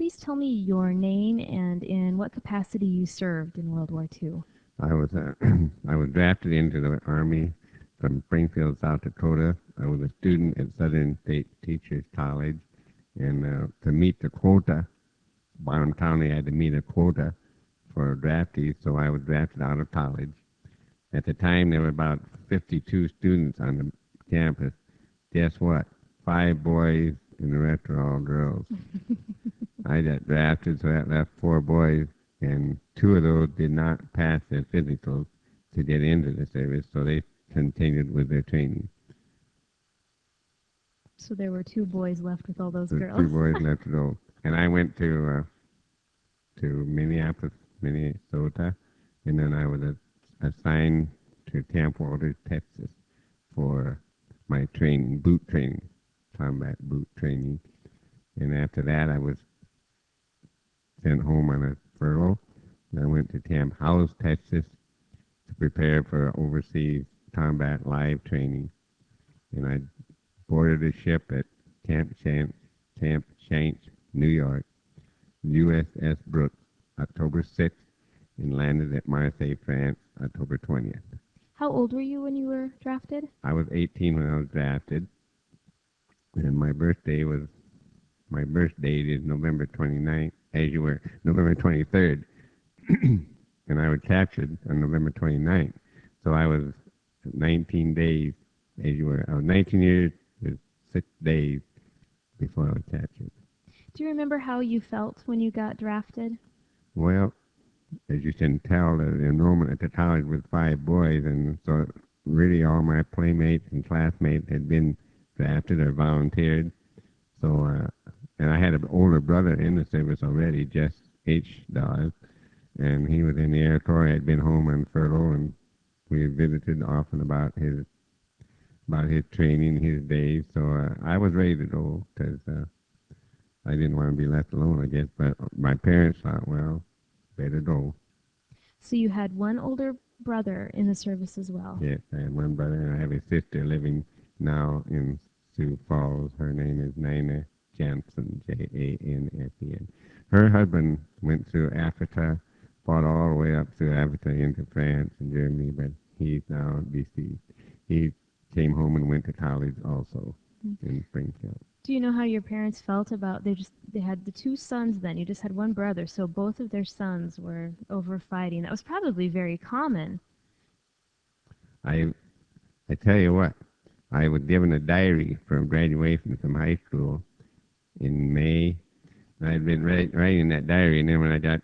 please tell me your name and in what capacity you served in World War II? I was I was drafted into the Army from Springfield, South Dakota. I was a student at Southern State Teachers College, and to meet the quota, Bonham County had to meet a quota for draftees, so I was drafted out of college. At the time, there were about 52 students on the campus. Guess what? 5 boys, and the rest are all girls. I got drafted, so that left 4 boys, and 2 of those did not pass their physicals to get into the service, so they continued with their training. So there were 2 boys left with all those The girls. 2 boys left to go, and I went to Minneapolis, Minnesota, and then I was assigned to Camp Walters, Texas, for my training, boot training, combat boot training. And after that, I was sent home on a furlough. And I went to Camp Howes, Texas, to prepare for overseas combat live training. And I boarded a ship at Camp Shanks, New York, USS Brooks, October 6th, and landed at Marseille, France, October 20th. How old were you when you were drafted? I was 18 when I was drafted, and my birth date is November 29th, as you were, November 23rd, and I was captured on November 29th. So I was 19 days, as you were. I was 19 years with 6 days before I was captured. Do you remember how you felt when you got drafted? Well, as you can tell, the enrollment at the college was 5 boys, and so really all my playmates and classmates had been drafted or volunteered. So, and I had an older brother in the service already, Jess H. Dawes, and he was in the Air Corps. Had been home on furlough, and we visited often about his training, his days. So I was ready to go because I didn't want to be left alone, I guess. But my parents thought, well, better go. So you had one older brother in the service as well. Yes, I had one brother, and I have a sister living now in Sioux Falls. Her name is Nina Jansen, Jansen. Her husband went through Africa, fought all the way up through Africa into France and Germany, but he's now deceased. He came home and went to college also in Springfield. Do you know how your parents felt about they had the 2 sons then? You just had one brother, so both of their sons were over fighting. That was probably very common. I tell you what, I was given a diary from graduation from high school in May. I had been writing that diary, and then when I got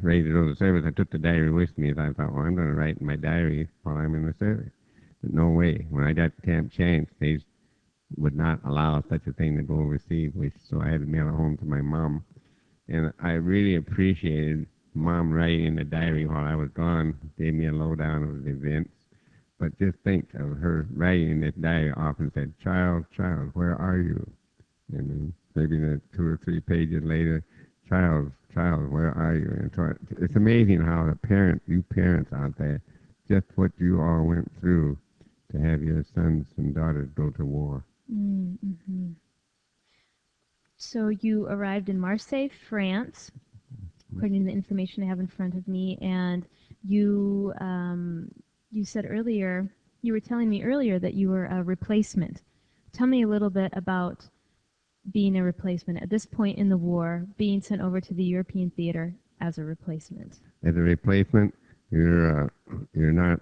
ready to go to service, I took the diary with me, and I thought, well, I'm going to write in my diary while I'm in the service. But no way. When I got to Camp Shanks, they would not allow such a thing to go overseas, so I had to mail it home to my mom. And I really appreciated Mom writing in the diary while I was gone, gave me a lowdown of the events. But just think of her writing in this diary often said, child, where are you? And maybe 2 or 3 pages later, child, where are you? And so it's amazing how you parents out there, just what you all went through to have your sons and daughters go to war. Mm-hmm. So you arrived in Marseille, France, according to the information I have in front of me, and you said earlier, you were telling me earlier that you were a replacement. Tell me a little bit about being a replacement at this point in the war, being sent over to the European theater as a replacement. As a replacement, you're not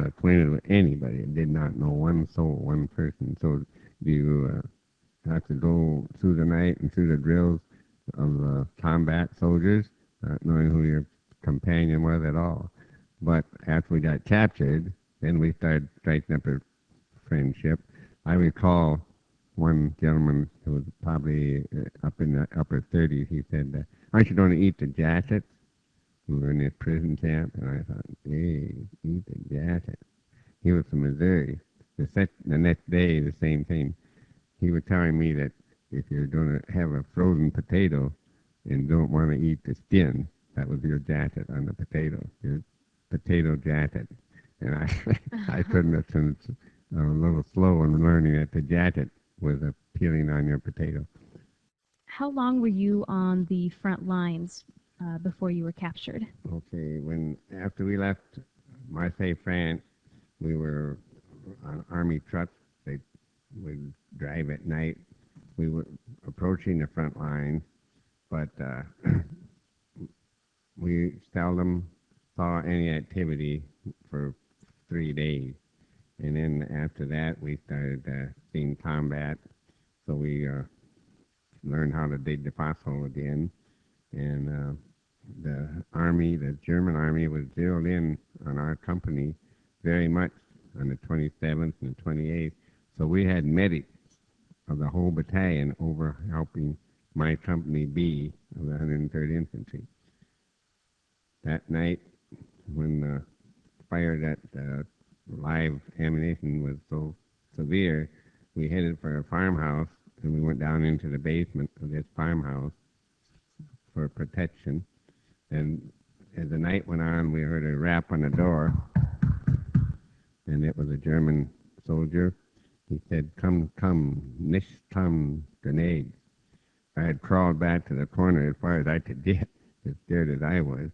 acquainted with anybody. Did not know one soul, one person. So you have to go through the night and through the drills of combat soldiers, not knowing who your companion was at all. But after we got captured, then we started striking up a friendship. I recall one gentleman who was probably up in the upper 30s. He said, aren't you going to eat the jackets? We were in this prison camp, and I thought, hey, eat the jacket. He was from Missouri. The next day, the same thing. He was telling me that if you're going to have a frozen potato and don't want to eat the skin, that was your jacket on the potato, your potato jacket. And I couldn't have been a little slow in learning that the jacket was peeling on your potato. How long were you on the front lines before you were captured? Okay, after we left Marseille, France, we were on army trucks. They would drive at night. We were approaching the front line, but we seldom saw any activity for 3 days. And then after that, we started seeing combat. So we learned how to dig the foxhole again. And the German army was zeroed in on our company very much on the 27th and the 28th. So we had medics of the whole battalion over helping my company B of the 103rd Infantry. That night, when the fire that live ammunition was so severe, we headed for a farmhouse and we went down into the basement of this farmhouse for protection. And as the night went on, we heard a rap on the door, and it was a German soldier. He said, "Come, come, nicht come, grenades." I had crawled back to the corner as far as I could get, as scared as I was.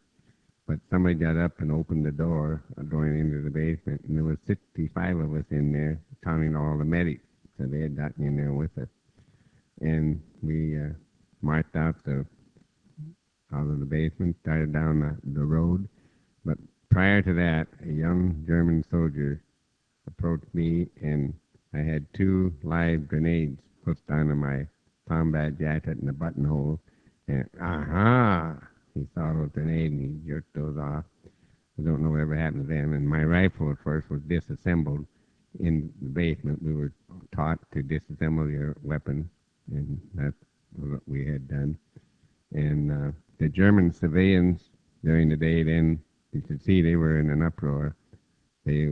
But somebody got up and opened the door going into the basement, and there was 65 of us in there, counting all the medics. So they had gotten in there with us. And we marched out of the basement, started down the road. But prior to that, a young German soldier approached me, and I had 2 live grenades pushed onto my combat jacket in the buttonhole. And aha! He saw those grenades and he jerked those off. I don't know whatever happened to them. And my rifle, of course, was disassembled in the basement. We were taught to disassemble your weapon, and that's what we had done. And the German civilians during the day then, you could see they were in an uproar. They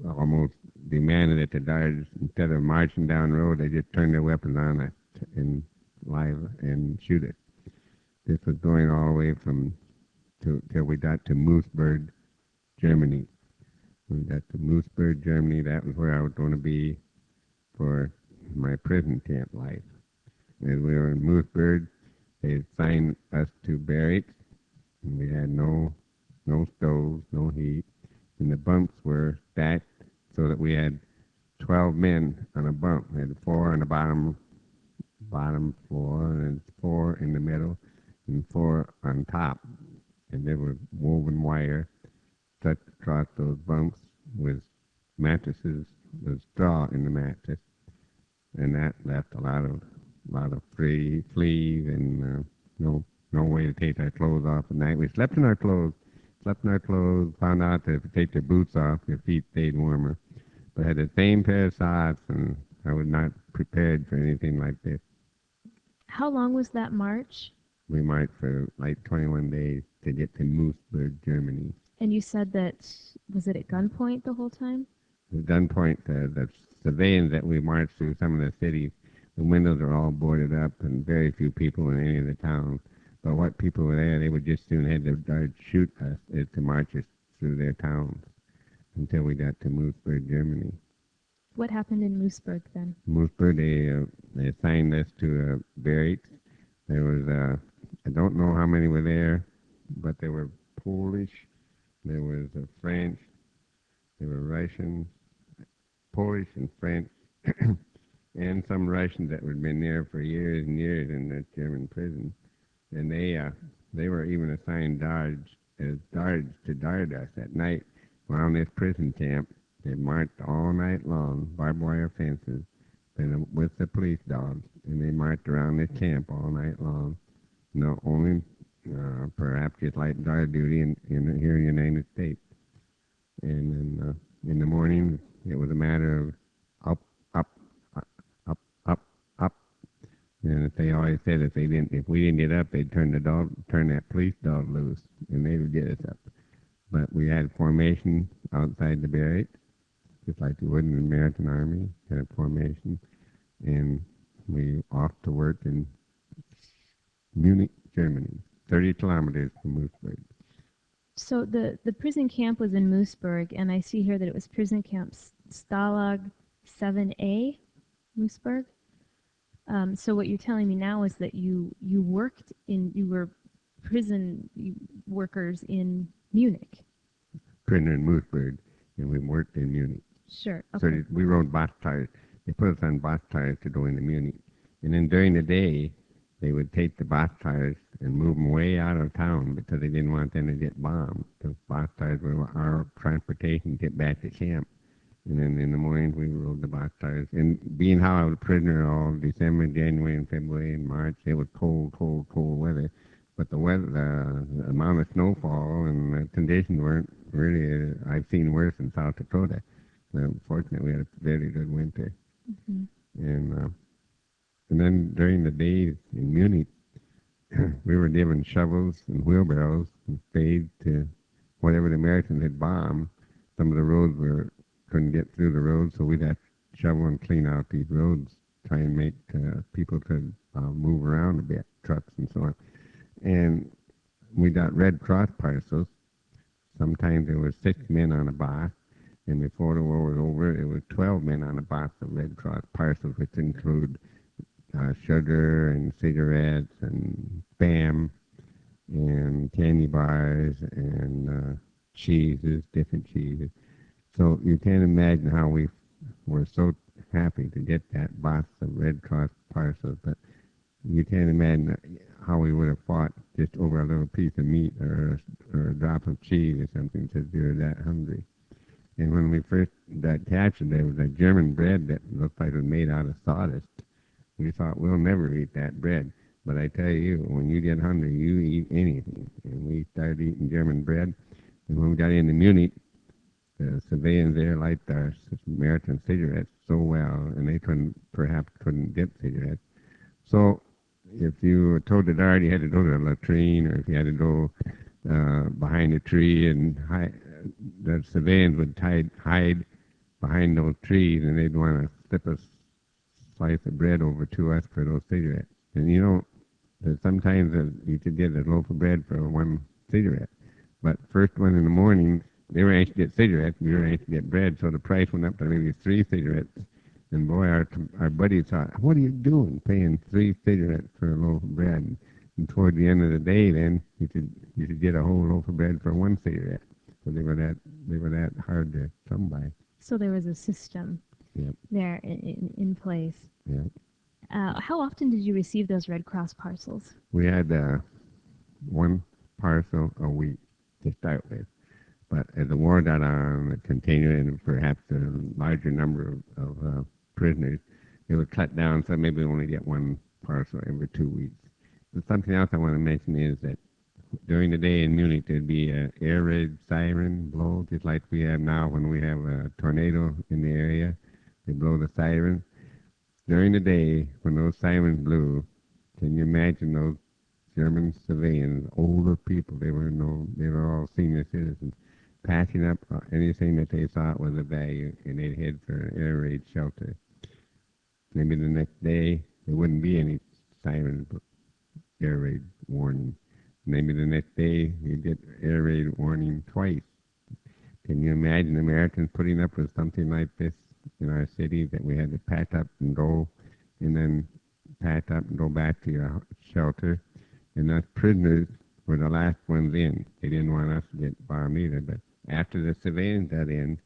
almost demanded that the guards, instead of marching down the road, they just turned their weapons on us and live and shoot it. This was going all the way till we got to Moosburg, Germany. When we got to Moosburg, Germany, that was where I was going to be for my prison camp life. As we were in Moosburg, they assigned us to barracks, and we had no stoves, no heat, and the bunks were stacked so that we had 12 men on a bunk. We had 4 on the bottom floor, and 4 in the middle, and 4 on top. And there was woven wire set across those bunks with mattresses, with straw in the mattress, and that left a lot of fleas and no way to take our clothes off at night. We slept in our clothes, found out that if you take your boots off, your feet stayed warmer. But I had the same pair of socks, and I was not prepared for anything like this. How long was that march? We marched for like 21 days to get to Moosburg, Germany. And you said that, was it at gunpoint the whole time? The gunpoint, the civilians that we marched through some of the cities, the windows are all boarded up and very few people in any of the towns. But what people were there, they would just soon have the guards shoot us to march us through their towns until we got to Moosburg, Germany. What happened in Moosburg then? Moosburg, they assigned us to a barracks. There was, I don't know how many were there, but there were Polish, there was French, there were Russians, Polish and French, and some Russians that had been there for years and years in the German prison. And they were even assigned guards to guard us at night around this prison camp. They marched all night long, barbed wire fences, and with the police dogs, and they marched around this camp all night long. No, only perhaps just like guard duty here in the United States. And then in the morning, it was a matter of up, up, up, up, up. And they always said if we didn't get up, they'd turn that police dog loose, and they would get us up. But we had formation outside the barracks, just like you would in the American Army, had a formation, and we off to work in Munich, Germany, 30 kilometers from Moosburg. So the prison camp was in Moosburg, and I see here that it was prison camp Stalag 7A, Moosburg. So what you're telling me now is that you were prison workers in Munich. Prisoner in Moosburg, and we worked in Munich. Sure. So Okay. we rode bus tires. They put us on bus tires to go into Munich. And then during the day, they would take the bus tires and move them way out of town because they didn't want them to get bombed. The bus tires were our transportation to get back to camp. And then in the mornings, we rode the bus tires. And being how I was a prisoner all December, January, and February, and March, it was cold, cold, cold weather. But the weather, the amount of snowfall and the conditions weren't really, I've seen worse in South Dakota. Fortunately, we had a very good winter. Hmm. And then during the days in Munich, we were given shovels and wheelbarrows and spades to whatever the Americans had bombed. Some of the roads couldn't get through the roads, so we'd have to shovel and clean out these roads, try and make people could move around a bit, trucks and so on. And we got Red Cross parcels. Sometimes there were 6 men on a box, and before the war was over, it was 12 men on a box of Red Cross parcels, which include sugar and cigarettes and Spam and candy bars and cheeses, different cheeses. So you can't imagine how we were so happy to get that box of Red Cross parcels, but you can't imagine how we would have fought just over a little piece of meat or a drop of cheese or something because we were that hungry. And when we first got captured, there was a German bread that looked like it was made out of sawdust. We thought, we'll never eat that bread. But I tell you, when you get hungry, you eat anything. And we started eating German bread. And when we got into Munich, the civilians there liked our American cigarettes so well, and they perhaps couldn't get cigarettes. So if you were told to guard, you had to go to the latrine, or if you had to go behind a tree, and the civilians would hide behind those trees, and they'd want to slip a slice of bread over to us for those cigarettes. And you know, sometimes you could get a loaf of bread for one cigarette. But first one in the morning, they were anxious to get cigarettes, we were anxious to get bread, so the price went up to maybe 3 cigarettes. And boy, our buddies thought, what are you doing, paying 3 cigarettes for a loaf of bread? And toward the end of the day, then you could get a whole loaf of bread for 1 cigarette. So they were that hard to come by. So there was a system. Yep. There in place. Yeah. How often did you receive those Red Cross parcels? We had 1 parcel a week to start with. But as the war got on, it continued, and perhaps a larger number of prisoners, they would cut down, so maybe we only get 1 parcel every 2 weeks. But something else I want to mention is that during the day in Munich, there'd be an air raid siren blow, just like we have now when we have a tornado in the area. They blow the siren. During the day, when those sirens blew, can you imagine those German civilians, older people, they were all senior citizens, packing up anything that they thought was of value, and they'd head for an air raid shelter. Maybe the next day, there wouldn't be any siren air raid warning. Maybe the next day, you'd get air raid warning twice. Can you imagine Americans putting up with something like this in our city, that we had to pack up and go, and then pack up and go back to your shelter? And us prisoners were the last ones in. They didn't want us to get bombed either, but after the civilians got in,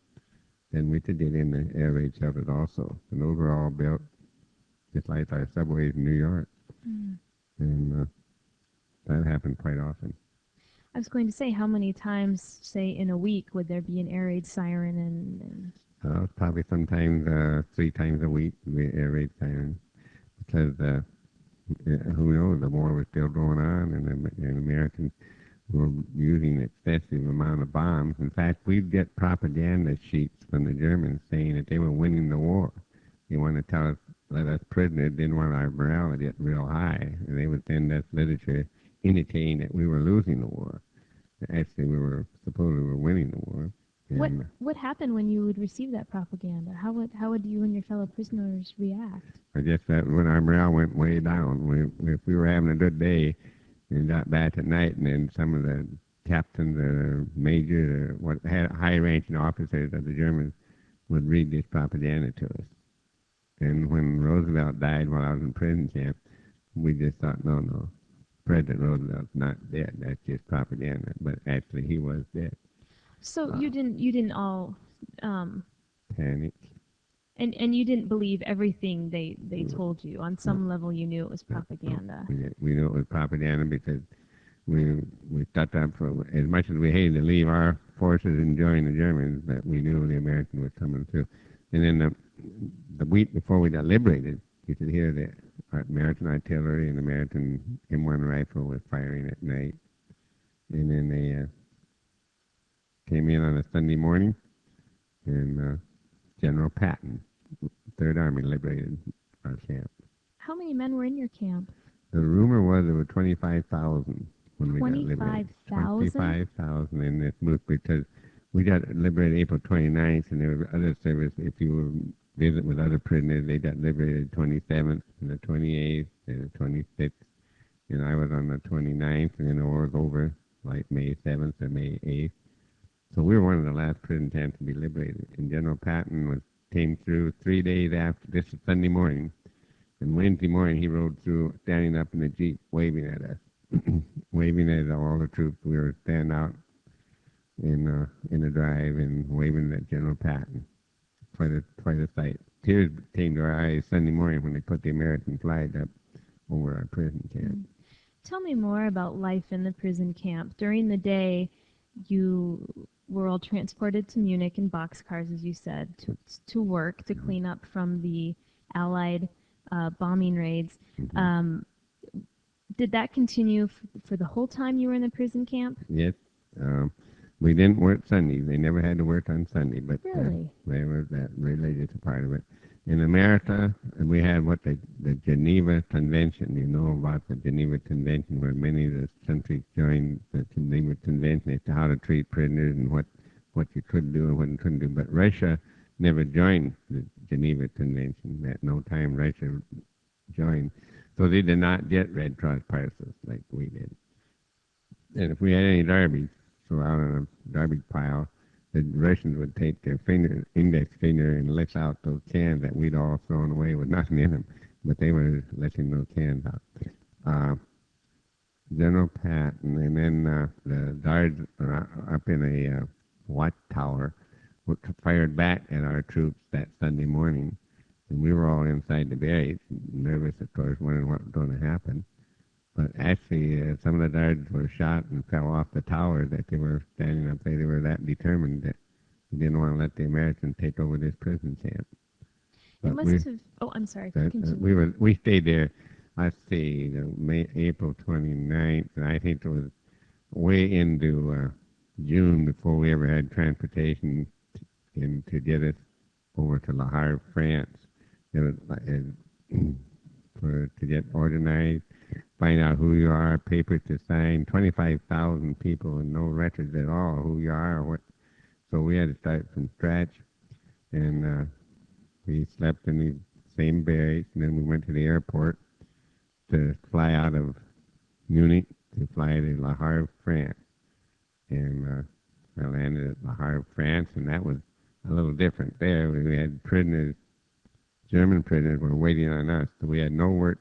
then we could get in the air raid shelters also. And those were all built just like our subways in New York. Mm. And that happened quite often. I was going to say, how many times, say, in a week would there be an air raid siren? And Probably sometimes 3 times a week, the air raid siren. Because who knows, the war was still going on, and Americans were using an excessive amount of bombs. In fact, we'd get propaganda sheets from the Germans saying that they were winning the war. They wanted to tell us that us prisoners didn't want our morale to get real high, and they would send us literature indicating that we were losing the war. Actually, we were winning the war. What happened when you would receive that propaganda? How would you and your fellow prisoners react? I guess that when our morale went way down, if we were having a good day and got back at night, and then some of the captains or majors or what high-ranking officers of the Germans would read this propaganda to us. And when Roosevelt died while I was in prison camp, we just thought, no, President Roosevelt's not dead. That's just propaganda. But actually, he was dead. So Uh, you didn't all um, Panic. and you didn't believe everything they told you. On some level, you knew it was propaganda. We knew it was propaganda because we thought that for as much as we hated to leave our forces and join the Germans, that we knew the Americans were coming through. And then the week before we got liberated, you could hear the American artillery and American M1 rifle was firing at night. And then they came in on a Sunday morning, and General Patton, Third Army, liberated our camp. How many men were in your camp? The rumor was there were 25,000 when we got liberated. 25,000? 25,000 in this booth because we got liberated April 29th, and there were other service. If you were visit with other prisoners, they got liberated 27th and the 28th and the 26th. And I was on the 29th, and then the war was over like May 7th or May 8th. So we were one of the last prison camps to be liberated. And General Patton came through 3 days after. This was Sunday morning. And Wednesday morning, he rode through, standing up in the Jeep, waving at us, waving at all the troops. We were standing out in the drive and waving at General Patton. Quite a sight. Tears came to our eyes Sunday morning when they put the American flag up over our prison camp. Tell me more about life in the prison camp. During the day, you were all transported to Munich in boxcars, as you said, to work, to clean up from the Allied bombing raids. Did that continue for the whole time you were in the prison camp? Yes. We didn't work Sundays. They never had to work on Sunday, but Really? they were that religious part of it. In America, we had what the Geneva Convention. You know about the Geneva Convention, where many of the countries joined the Geneva Convention as to how to treat prisoners and what you could do and what you couldn't do. But Russia never joined the Geneva Convention. At no time Russia joined. So they did not get Red Cross parcels like we did. And if we had any garbage thrown out on a garbage pile, the Russians would take their index finger and lick out those cans that we'd all thrown away with nothing in them. But they were licking those cans out. General Patton, and then the guards up in a watchtower fired back at our troops that Sunday morning. And we were all inside the barracks, nervous, of course, wondering what was going to happen. But actually, some of the guards were shot and fell off the tower that they were standing up there. They were that determined that they didn't want to let the Americans take over this prison camp. It must have. Oh, I'm sorry. Continue. We stayed there. Let's see, April 29th, and I think it was way into June before we ever had transportation to get us over to Le Havre, France. It was to get organized, find out who you are, papers to sign, 25,000 people and no records at all who you are or what. So we had to start from scratch, and we slept in the same barracks, and then we went to the airport to fly out of Munich to fly to Le Havre, France. And I landed at Le Havre, France, and that was a little different there. We had prisoners, German prisoners were waiting on us. So we had no work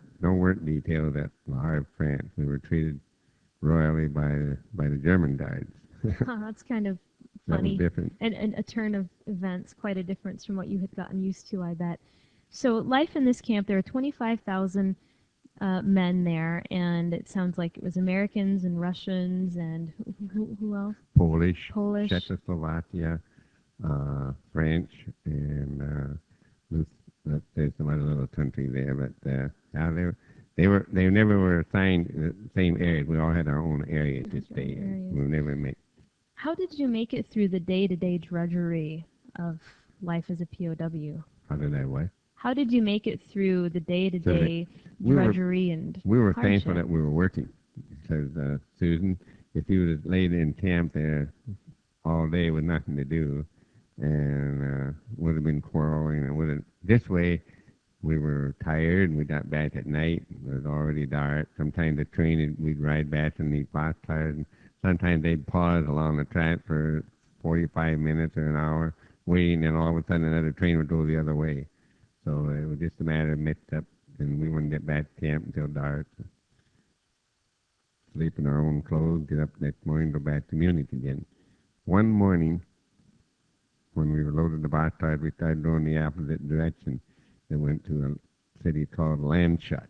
details at Le Havre, France. We were treated royally by the German guards. That's kind of That funny. was different. And a turn of events, quite a difference from what you had gotten used to, I bet. So life in this camp, there are 25,000 men there, and it sounds like it was Americans and Russians and who else? Polish, Czechoslovakia, French, and there's some other little country there, but they never were assigned the same areas. We all had our own area to stay in. We never met. How did you make it through the day-to-day drudgery of life as a POW? How did I what? How did you make it through the day-to-day drudgery and We were hardship? thankful that we were working, because Susan, if you was laid in camp there all day with nothing to do, and would have been quarreling, and would have this way. We were tired, and we got back at night. It was already dark. Sometimes the train, we'd ride back in these boxcars, and sometimes they'd pause along the track for 45 minutes or an hour, waiting, and all of a sudden another train would go the other way. So it was just a matter of mixed up, and we wouldn't get back to camp until dark. Sleep in our own clothes, get up next morning, go back to Munich again. One morning, when we were loaded the boxcars, we started going the opposite direction. They went to a city called Landshut.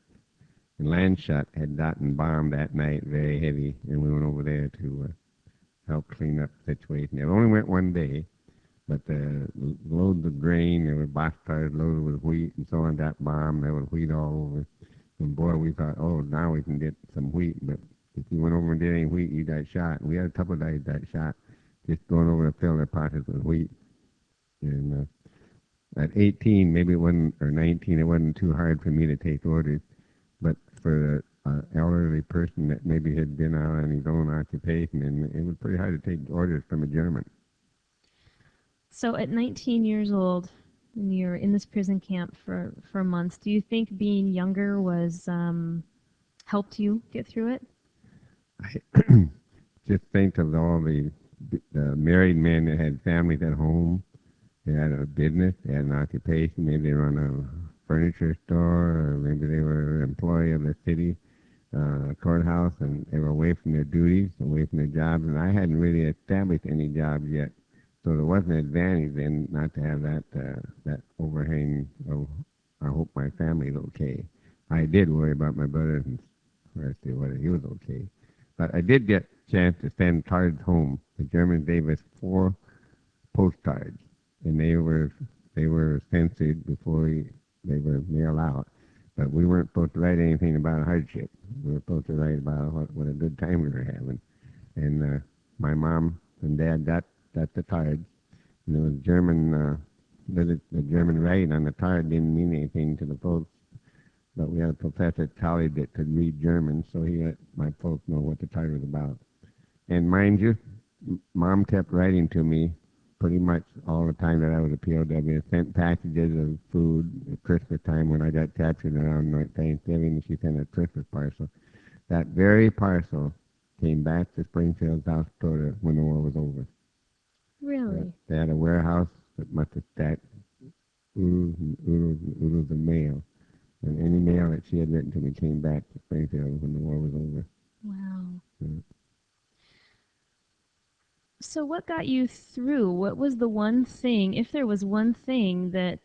And Landshut had gotten bombed that night very heavy, and we went over there to help clean up the situation. It only went one day, but the loads of grain, there were boxcars loaded with wheat and so on, got bombed. There was wheat all over. And boy, we thought, oh, now we can get some wheat. But if you went over and did any wheat, you got shot. And we had a couple of guys got shot just going over to fill their pockets with wheat. And at 18, maybe it wasn't, or 19, it wasn't too hard for me to take orders. But for an elderly person that maybe had been out on his own occupation, and it was pretty hard to take orders from a German. So at 19 years old, when you're in this prison camp for months, do you think being younger was helped you get through it? I just think of all the married men that had families at home. They had a business, they had an occupation, maybe they run a furniture store, or maybe they were an employee of the city courthouse, and they were away from their duties, away from their jobs, and I hadn't really established any jobs yet. So there was an advantage then not to have that overhang of, I hope my family's okay. I did worry about my brother and whether he was okay. But I did get a chance to send cards home. The Germans gave us 4 postcards, and they were censored before they were mailed out. But we weren't supposed to write anything about hardship. We were supposed to write about what a good time we were having. And my mom and dad got the cards. And there was the German writing on the card didn't mean anything to the folks. But we had a professor at college that could read German, so he let my folks know what the card was about. And mind you, Mom kept writing to me pretty much all the time that I was a POW. Sent packages of food at Christmas time when I got captured around Thanksgiving, and she sent a Christmas parcel. That very parcel came back to Springfield, South Dakota when the war was over. Really? They had a warehouse that must have stacked oodles and oodles and oodles of mail. And any mail that she had written to me came back to Springfield when the war was over. Wow. Yeah. So what got you through? What was the one thing, if there was one thing that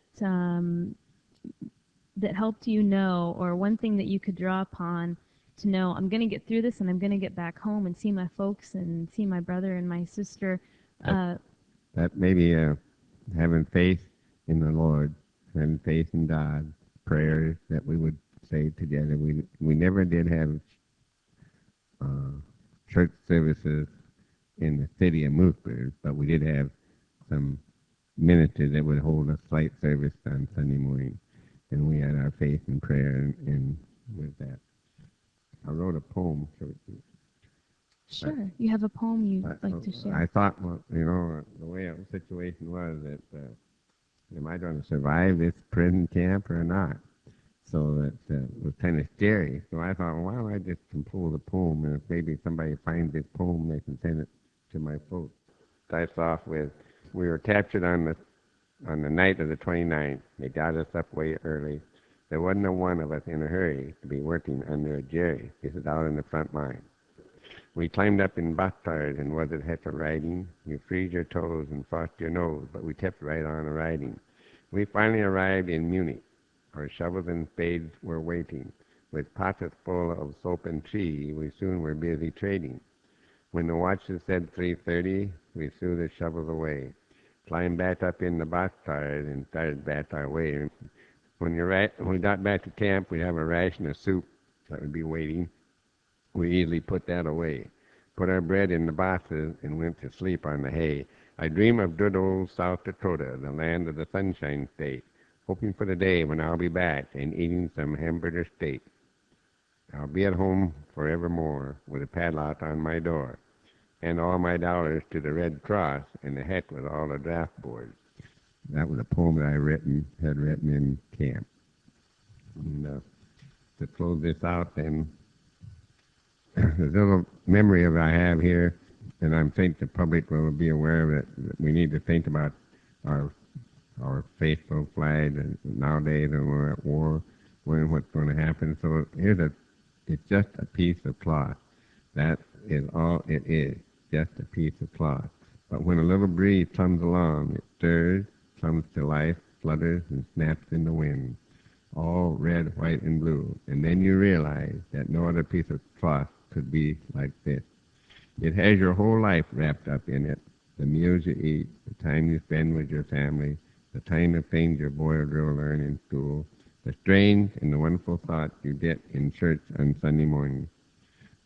that helped you know, or one thing that you could draw upon to know, I'm going to get through this and I'm going to get back home and see my folks and see my brother and my sister? That maybe having faith in the Lord, having faith in God, prayers that we would say together. We never did have church services in the city of Moosburg, but we did have some ministers that would hold a slight service on Sunday morning, and we had our faith and prayer and with that. I wrote a poem. Sure. You have a poem you'd like to share? I thought, well, the way the situation was that am I going to survive this prison camp or not? So that was kind of scary. So I thought, well, why don't I just compose a poem, and if maybe somebody finds this poem, they can send it to my folks. Starts off with, we were captured on the night of the 29th. They got us up way early. There wasn't a one of us in a hurry to be working under a jerry. This is out in the front line. We climbed up in boxcars, and was it heifer riding? You freeze your toes and frost your nose, but we kept right on riding. We finally arrived in Munich. Our shovels and spades were waiting. With pockets full of soap and tea, we soon were busy trading. When the watches said 3:30, we threw the shovels away, climbed back up in the boxcars, and started back our way. When we got back to camp, we'd have a ration of soup that would be waiting. We easily put that away, put our bread in the boxes, and went to sleep on the hay. I dream of good old South Dakota, the land of the Sunshine State, hoping for the day when I'll be back and eating some hamburger steak. I'll be at home forevermore with a padlock on my door, and all my dollars to the Red Cross, and the heck with all the draft boards. That was a poem that I had written in camp. And to close this out, then, there's a little memory of I have here, and I think the public will be aware of it. That we need to think about our our faithful flag. And nowadays, we're at war, wondering what's going to happen. So it's just a piece of cloth. That is all it is, just a piece of cloth. But when a little breeze comes along, it stirs, comes to life, flutters, and snaps in the wind, all red, white, and blue. And then you realize that no other piece of cloth could be like this. It has your whole life wrapped up in it. The meals you eat, the time you spend with your family, the kind of things your boy or girl learn in school, the strange and the wonderful thoughts you get in church on Sunday morning.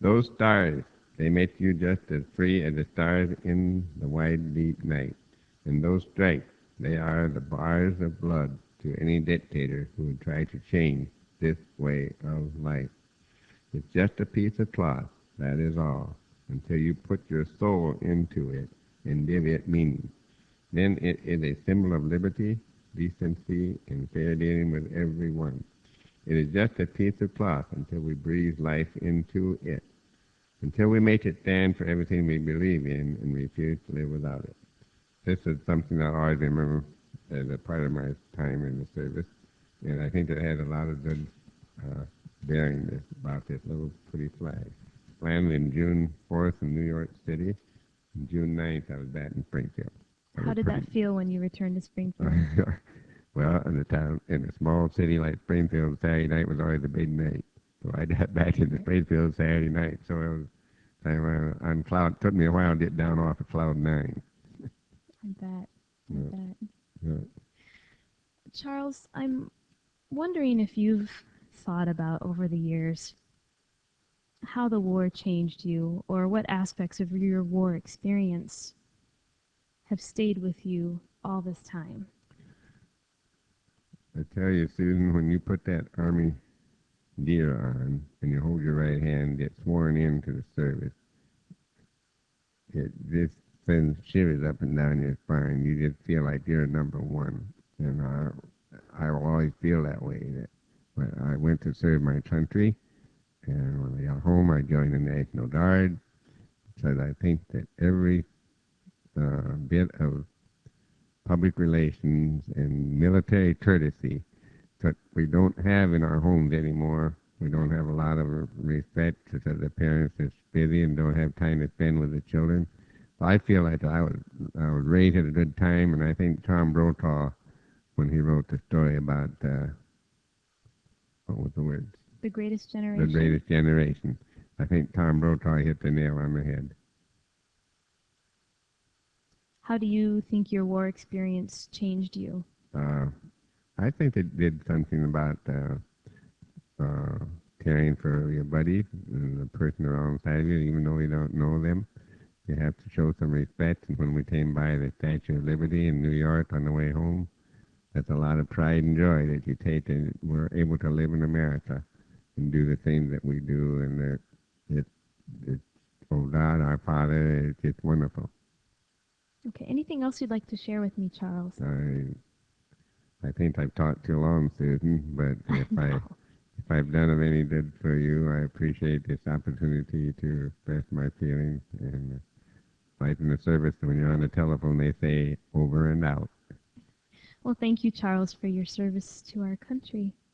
Those stars, they make you just as free as the stars in the wide, deep night. And those stripes, they are the bars of blood to any dictator who would try to change this way of life. It's just a piece of cloth, that is all, until you put your soul into it and give it meaning. Then it is a symbol of liberty, decency, and fair dealing with everyone. It is just a piece of cloth until we breathe life into it, until we make it stand for everything we believe in and refuse to live without it. This is something I always remember as a part of my time in the service, and I think it has a lot of good bearing about this little pretty flag. Landed in June 4th in New York City. And June 9th, I was back in Springfield. How did that feel when you returned to Springfield? Well, in a small city like Springfield, Saturday night was always a big night. So I got back into Springfield Saturday night. So it was on cloud. It took me a while to get down off of cloud 9. I bet. I Yeah. bet. Yeah. Charles, I'm wondering if you've thought about over the years how the war changed you, or what aspects of your war experience have stayed with you all this time. I tell you, Susan, when you put that Army gear on and you hold your right hand, get sworn into the service, it just sends shivers up and down your spine. You just feel like you're number one. And I will always feel that way. That when I went to serve my country, and when I got home, I joined the National Guard, because I think that every bit of public relations and military courtesy that we don't have in our homes anymore. We don't have a lot of respect because the parents are busy and don't have time to spend with the children. So I feel like I was raised at a good time, and I think Tom Brokaw, when he wrote the story about what was the word? The Greatest The Generation? Greatest Generation. I think Tom Brokaw hit the nail on the head. How do you think your war experience changed you? I think it did something about caring for your buddies and the person alongside you, even though you don't know them. You have to show some respect. And when we came by the Statue of Liberty in New York on the way home, that's a lot of pride and joy that you take, and we're able to live in America and do the things that we do. And it's oh God, our Father, it's just wonderful. Okay, anything else you'd like to share with me, Charles? I think I've talked too long, Susan, but if I've done it any good for you, I appreciate this opportunity to express my feelings. And like in the service, when you're on the telephone, they say over and out. Well, thank you, Charles, for your service to our country.